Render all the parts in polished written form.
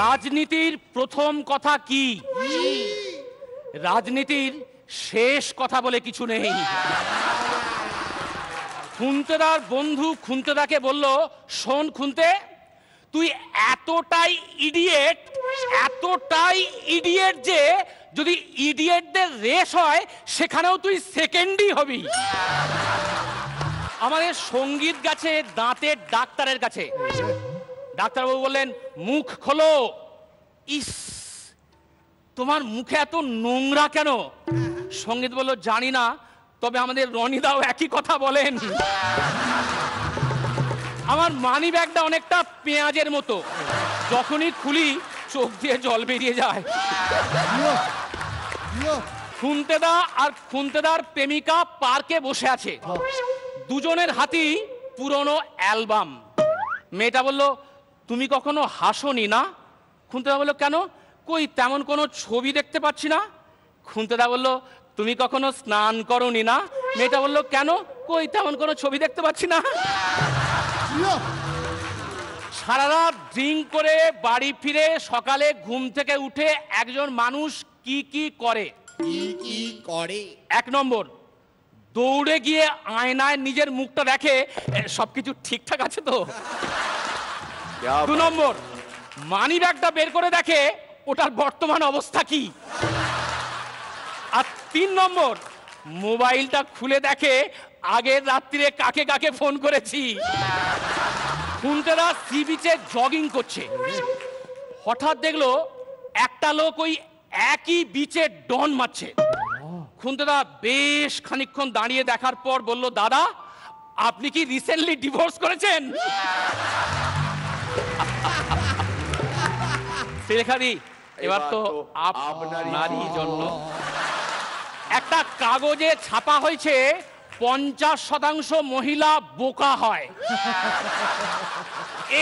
রাজনীতির প্রথম কথা কি? রাজনীতির শেষ কথা বলে কিছু নেই। খুন্তেদার বন্ধু খুন্তেদাকে বলল, শোন খুন্তে, তুই এতটাই ইডিয়েট যে যদি ইডিয়েটদের রেস হয় সেখানেও তুই সেকেন্ডই হবি। আমাদের সঙ্গীত গেছে দাঁতের ডাক্তারের কাছে। ডাক্তারবাবু বললেন, মুখ খোলো। ইস, তোমার মুখে এত নোংরা কেন? সঙ্গীত বলল, জানি না, তবে আমাদের রনিদাও একই কথা বলেন। আমার মানি ব্যাগটা অনেকটা পেঁয়াজের মতো, যখনই খুলি চোখ দিয়ে জল বেরিয়ে যায়। খুন্তেদা আর খুন্তেদার প্রেমিকা পার্কে বসে আছে, দুজনের হাতেই পুরনো অ্যালবাম। মেয়েটা বলল, তুমি কখনো হাসোনি না? খুন্তেদা বলল, কেন? কই তেমন কোনো ছবি দেখতে পাচ্ছি না। খুন্তেদা বলল, তুমি কখনো স্নান করোনি না? মেয়েটা বলল, কেন? কই তেমন কোনো ছবি দেখতে পাচ্ছি না। সারা রাত ড্রিঙ্ক করে বাড়ি ফিরে সকালে ঘুম থেকে উঠে একজন মানুষ কি কি করে? এক নম্বর, দৌড়ে গিয়ে আয়নায় নিজের মুখটা দেখে সবকিছু ঠিকঠাক আছে তো। দু নম্বর, মানি ব্যাগটা বের করে দেখে ওটার বর্তমান অবস্থা কি। আর 3 নম্বর, মোবাইলটা খুলে দেখে আগের রাত্রিরে কাকে কাকে ফোন করেছি। খুন্তেদা সি বিচে জগিং করছে, হঠাৎ দেখলো একটা লোক ওই একই বিচে ডন মারছে। খুন্তেদা বেশ খানিকক্ষণ দাঁড়িয়ে দেখার পর বলল, দাদা, আপনি কি রিসেন্টলি ডিভোর্স করেছেন? শ্রীলেখাদি, এবার তো আপনারই জন্য। একটা কাগজে ছাপা হয়েছে 50% মহিলা বোকা হয়।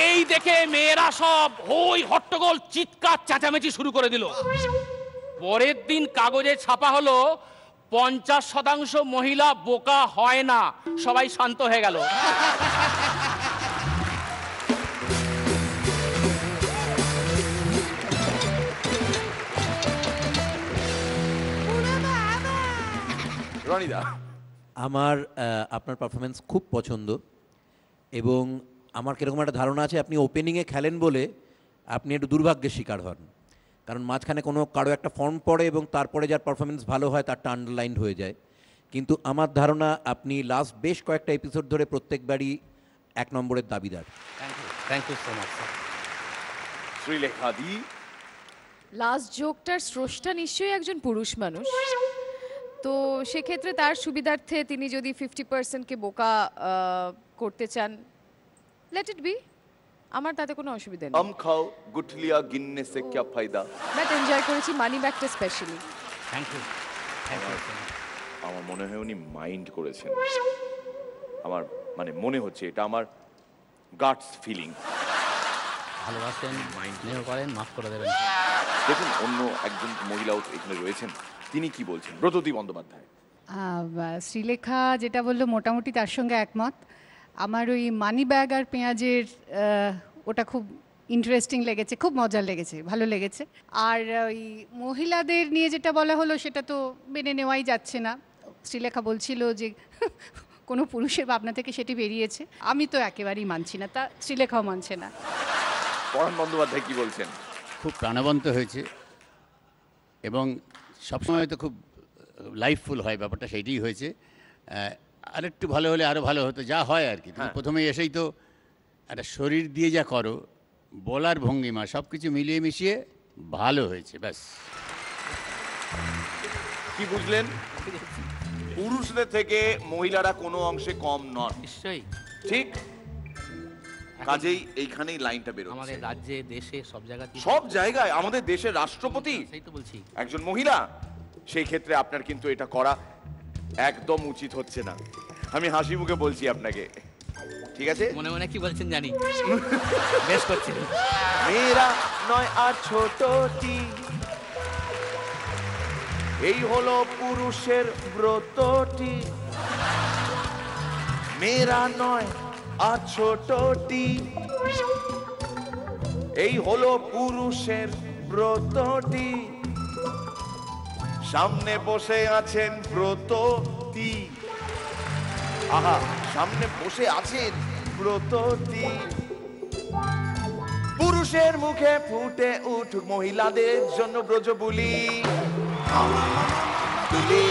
এই দেখে মেয়েরা সব হই হট্টগোল চিৎকার চেঁচামেচি শুরু করে দিল। পরের দিন কাগজে ছাপা হলো 50% মহিলা বোকা হয় না। সবাই শান্ত হয়ে গেল। রনিদা, আমার আপনার পারফরমেন্স খুব পছন্দ, এবং আমার কিরকম একটা ধারণা আছে আপনি ওপেনিংয়ে খেলেন বলে আপনি একটু দুর্ভাগ্যের শিকার হন, কারণ মাঝখানে কারো একটা ফর্ম পড়ে এবং তারপরে যার পারফরমেন্স ভালো হয় তারটা আন্ডারলাইন্ড হয়ে যায়। কিন্তু আমার ধারণা আপনি লাস্ট বেশ কয়েকটা এপিসোড ধরে প্রত্যেকবারই 1 নম্বরের দাবিদার। Thank you so much sir. শ্রীলেখাদি, লাস্ট জোকটার স্রষ্টা নিশ্চয়ই একজন পুরুষ মানুষ, তো সেক্ষেত্রে তার সুবিধার্থে তিনি যদি 50%কে বোকা করতে চান, লেট ইট বি, আমার তাতে কোনো অসুবিধা নেই। আম খাও গুঠলিয়া গিননে সে क्या फायदा। বাট এনজয় করেছি মানি ব্যাগটা স্পেশালি। Thank you. আমার মনে হয় উনি মাইন্ড করেছেন। আমার মানে মনে হচ্ছে এটা আমার গাটস ফিলিং। ভালোবাসেন, মাইন্ড করেন, মাফ করে দেবেন। দেখুন, অন্য একজন মহিলাও এখানে রয়েছেন, তিনি কি বলছেন? ব্রততী বন্দ্যোপাধ্যায়। শ্রীলেখা যেটা বললো মোটামুটি তার সঙ্গে একমত। আমার ওই মানি ব্যাগ আর পেঁয়াজের ওটা খুব ইন্টারেস্টিং লেগেছে, খুব মজার লেগেছে, ভালো লেগেছে। আর ওই মহিলাদের নিয়ে যেটা বলা হলো সেটা তো মেনে নেওয়াই যাচ্ছে না। শ্রীলেখা বলছিল যে কোনো পুরুষের ভাবনা থেকে সেটি বেরিয়েছে, আমি তো একেবারেই মানছি না, তা শ্রীলেখাও মানছে না। পরাণ বন্দ্যোপাধ্যায় কি বলছেন? খুব প্রাণবন্ত হয়েছে এবং সবসময় তো খুব লাইফফুল হয় ব্যাপারটা, সেইটাই হয়েছে। আরেকটু ভালো হলে আরও ভালো হতো, যা হয় আর কি। প্রথমে এসেই তো একটা শরীর দিয়ে যা করো, বলার ভঙ্গিমা, সব কিছু মিলিয়ে মিশিয়ে ভালো হয়েছে, ব্যাস। কি বুঝলেন? পুরুষদের থেকে মহিলারা কোনো অংশে কম নন। নিশ্চয়ই ঠিক, কাজেই এইখানেই লাইনটা বেরোচ্ছে। আমাদের রাজ্যে, দেশে, সব জায়গায়, সব জায়গায় আমাদের দেশের রাষ্ট্রপতি সেই তো বলছি একজন মহিলা। সেই ক্ষেত্রে আপনার কিন্তু এটা করা একদম উচিত হচ্ছে না। আমি হাসি মুখে বলছি আপনাকে, ঠিক আছে? মনে মনে কি বলছেন জানি, বেশ করছেন। মেয়েরা নয় আর ছোটটি, এই হলো পুরুষের ব্রতটি। মেয়েরা নয় আর ছোটটি, এই হলো পুরুষের ব্রতটি। সামনে বসে আছেন ব্রতটি, আহা সামনে বসে আছেন ব্রতটি। পুরুষের মুখে ফুটে উঠুক মহিলাদের জন্য ব্রজবুলি। তুলি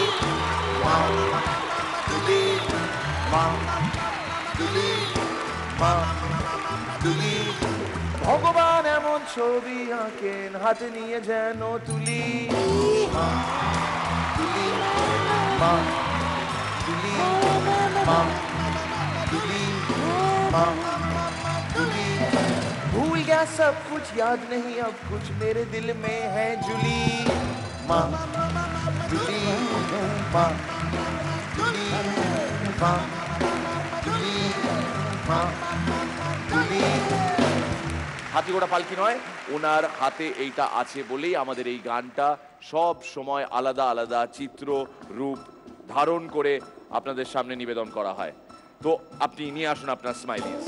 মা, তুলি মা, তুলি মা, তুলি। ভগবান এমন ছবি আঁকেন হাতে নিয়ে যেন তুলি মা, তুলি মা, তুলি মা, তুলি মা, तुली। भूल गया सब कुछ याद नहीं अब कुछ मेरे दिल में है जुली माँ, जुली माँ, जुली माँ, जुली माँ, जुली। হাতিঘোড়া পালকি নয়, ওনার হাতে এইটা আছে বলেই আমাদের এই গানটা সব সময় আলাদা আলাদা চিত্র রূপ ধারণ করে আপনাদের সামনে নিবেদন করা হয়। তো আপনি নিয়ে আসুন আপনার স্মাইলিজ।